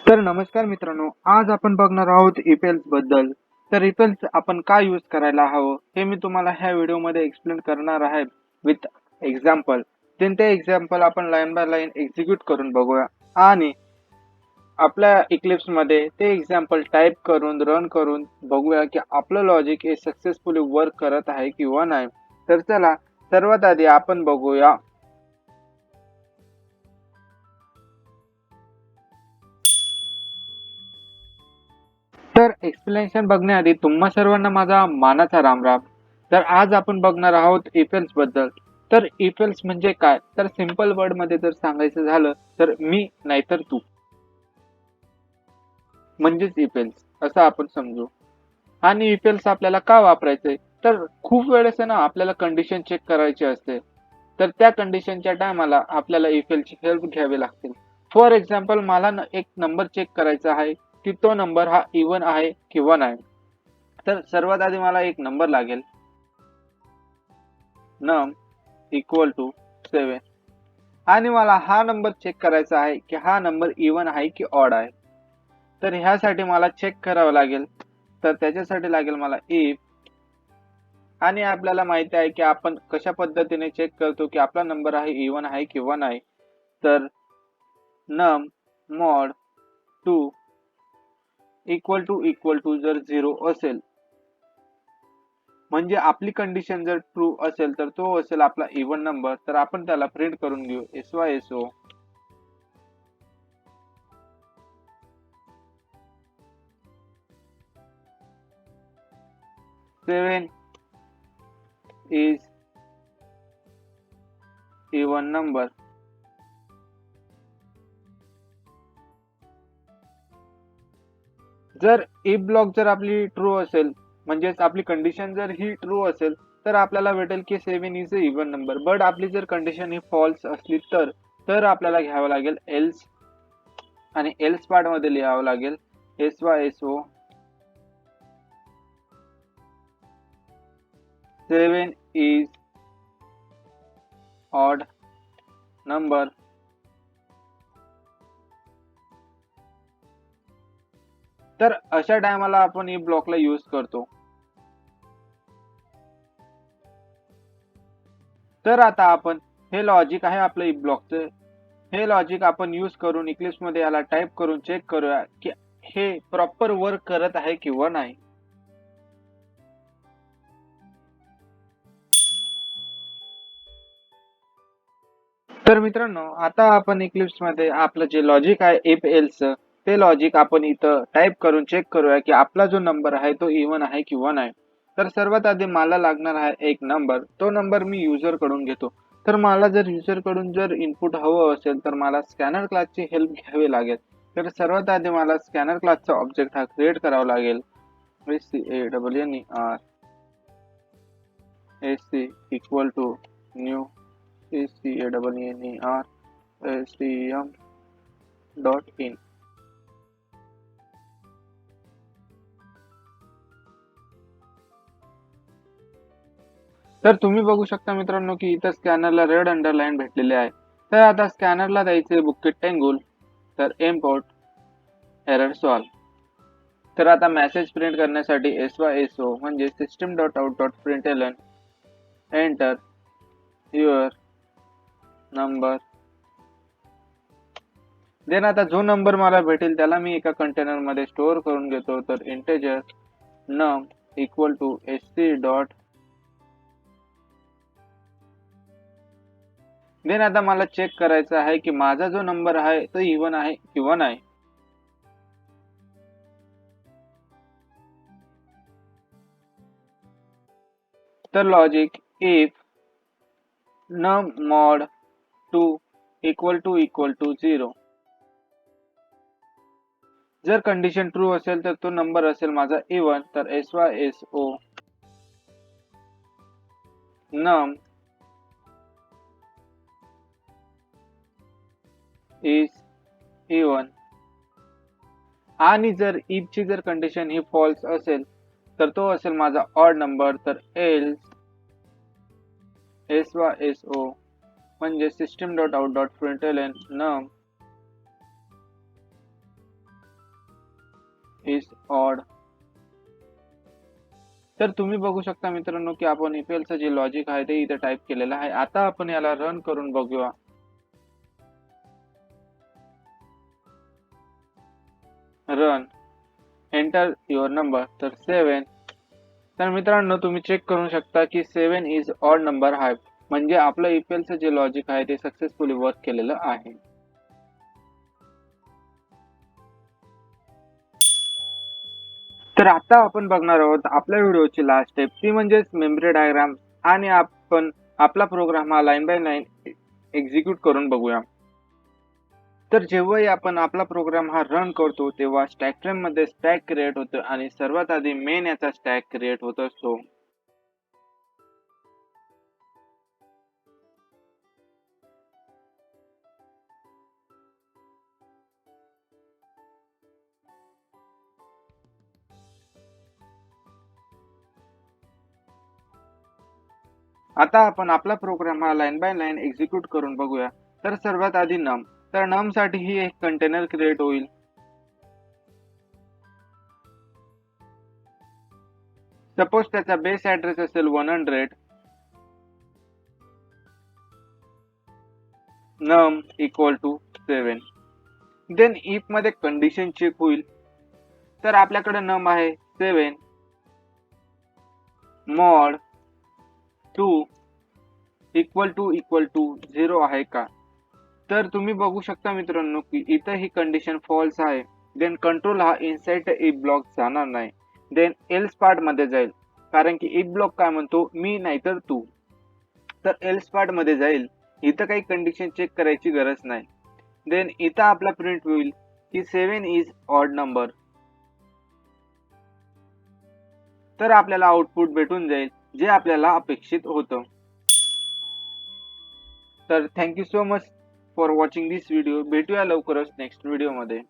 तर नमस्कार मित्रांनो, आज आपण बघणार आहोत ईपेल्स बद्दल. तर ईपेल्स आपण का यूज करायला हवं हे मी तुम्हाला ह्या व्हिडिओमध्ये एक्सप्लेन करणार आहे विथ एक्झाम्पल. ते एक्झाम्पल आपण लाईन बाय लाईन एक्झिक्यूट करून बघूया आणि आपल्या इक्लिप्स मध्ये ते एक्झाम्पल टाइप करून रन करून बघूया की आपलं लॉजिक हे सक्सेसफुली वर्क करत आहे किंवा नाही. तर चला सर्वात आधी आपण बघूया. तर एक्सप्लेनेशन बघण्याआधी तुम्हा सर्वांना माझा मानाचा रामराम. तर आज आपण बघणार आहोत इफेल्स बद्दल. तर इफेल्स म्हणजे काय, तर सिंपल वर्ड मध्ये जर सांगायचं झालं तर मी नाहीतर तू म्हणजेच इफेल्स असं आपण समजू. आणि इफेल्स आपल्याला का वापरायचंय, तर खूप वेळेस आहे ना आपल्याला कंडिशन चेक करायची असते. तर त्या कंडिशनच्या टायमाला आपल्याला इफेल्सची हेल्प घ्यावी लागते. फॉर एक्झाम्पल मला एक नंबर चेक करायचा आहे की तो नंबर हा इव्हन आहे किंवा नाही. तर सर्वात आधी मला एक नंबर लागेल, नम इक्वल टू 7, आणि मला हा नंबर चेक करायचा आहे की हा नंबर इव्हन आहे की ऑड आहे. तर ह्यासाठी मला चेक करावं लागेल. तर त्याच्यासाठी लागेल मला इफ. आणि आपल्याला माहिती आहे की आपण कशा पद्धतीने चेक करतो की आपला नंबर आहे इव्हन आहे किंवा नाही. तर नम मॉड 2 इक्वल टू जर 0 असेल, म्हणजे आपली कंडिशन जर ट्रू असेल तर तो असेल आपला इव्हन नंबर. तर आपण त्याला प्रिंट करून घेऊ SYSO 7 is even number. जर इफ ब्लॉक जर आपली ट्रू असेल, म्हणजेच आपली कंडिशन जर ही ट्रू असेल, तर आपल्याला भेटेल की 7 is a even number. But आपली जर कंडिशन ही फॉल्स असली तर आपल्याला घ्यावं लागेल एल्स, आणि एल्स पार्ट मध्ये लिहावं लागेल SYSO 7 is odd number. तर अशा टायमाला आपण इफ ब्लॉकला यूज करतो. तर आता आपण हे लॉजिक आहे आपलं इफ ब्लॉकचं, हे लॉजिक आपण यूज करून इक्लिप्स मध्ये याला टाइप करून चेक करूया की हे प्रॉपर वर्क करत आहे किंवा नाही. तर मित्रांनो, आता आपण इक्लिप्स मध्ये आपलं जे लॉजिक आहे इफ एल्स, ते लॉजिक आपण इथं टाइप करून चेक करूया की आपला जो नंबर आहे तो इव्हन आहे किंवा नाही. तर सर्वात आधी मला लागणार आहे एक नंबर. तो नंबर मी युजर कडून घेतो. तर मला जर युजर कडून जर इनपुट हवं असेल तर मला स्कॅनर क्लासची हेल्प घ्यावी लागेल. तर सर्वात आधी मला स्कॅनर क्लासचा ऑब्जेक्ट हा क्रिएट करावा लागेल. SCANNER SC equal to new SCANNER STM dot in. तर तुम्ही बघू शकता मित्रांनो की इथं स्कॅनरला रेड अंडरलाईन भेटलेले आहे. तर आता स्कॅनरला द्यायचे बुकेट टेंगुल. तर इम्पोर्ट एरर सॉल्व. तर आता मेसेज प्रिंट करण्यासाठी SYSO म्हणजे system dot out dot println enter your number. Then आता जो नंबर मला भेटेल त्याला मी एका कंटेनर मध्ये स्टोअर करून घेतो. तर integer num equal to SC dot. Then आता मला चेक करायचं आहे की माझा जो नंबर आहे तो इव्हन आहे किंवा नाही. तर logic if num mod 2 equal to 0. जर कंडिशन ट्रू असेल तर तो नंबर असेल माझा इव्हन. तर SYSO num is even. आणि जर if ची जर कंडिशन ही फॉल्स असेल तर तो असेल माझा ऑड नंबर. तर else SYSO म्हणजे system dot out dot println नम इज ऑड. तर तुम्ही बघू शकता मित्रांनो की आपण इफेल्सचं जे लॉजिक आहे ते इथे टाईप केलेलं आहे. आता आपण याला रन करून बघूया. रन, एंटर युअर नंबर, तर 7. तर मित्रांनो तुम्ही चेक करू शकता की 7 इज ऑड नंबर आहे, म्हणजे आपलं इफेल्सचं जे लॉजिक आहे ते सक्सेसफुली वर्क केलेलं आहे. तर आता आपण बघणार आहोत आपल्या व्हिडिओची लास्ट स्टेप, ती म्हणजेच मेमरी डायग्राम. आणि आपण आपला प्रोग्राम हा लाईन बाय लाईन एक्झिक्यूट करून बघूया. तर जेव्हाही आपण आपला प्रोग्राम हा रन करतो तेव्हा स्टॅक फ्रेम मध्ये स्टॅक क्रिएट होतो आणि सर्वात आधी मेन याचा स्टॅक क्रिएट होत असतो. आता आपण आपला प्रोग्राम हा लाईन बाय लाईन एक्झिक्यूट करून बघूया. तर सर्वात आधी नम, तर नम साठी ही एक कंटेनर क्रिएट होईल. सपोज त्याचा बेस ऍड्रेस असेल 100, num equal to 7. Then if मध्ये कंडिशन चेक होईल. तर आपल्याकडे नम आहे 7 मॉड 2 इक्वल टू 0 आहे का. तर तुम्ही बघू शकता मित्रांनो की इथं ही कंडिशन फॉल्स आहे. देन कंट्रोल हा इनसाइड इफ ब्लॉक जाणार नाही. देन एल्स पार्ट मध्ये जाईल, कारण की इफ ब्लॉक काय म्हणतो, मी नाहीतर तू. तर एल्स पार्ट मध्ये जाईल. इथं काही कंडिशन चेक करायची गरज नाही. देन इथं आपला प्रिंट होईल की 7 इज ऑड नंबर. तर आपल्याला आउटपुट भेटून जाईल जे आपल्याला अपेक्षित होतं. तर thank you so much for watching this video. भेटूया लवकरच नेक्स्ट व्हिडिओ मध्ये.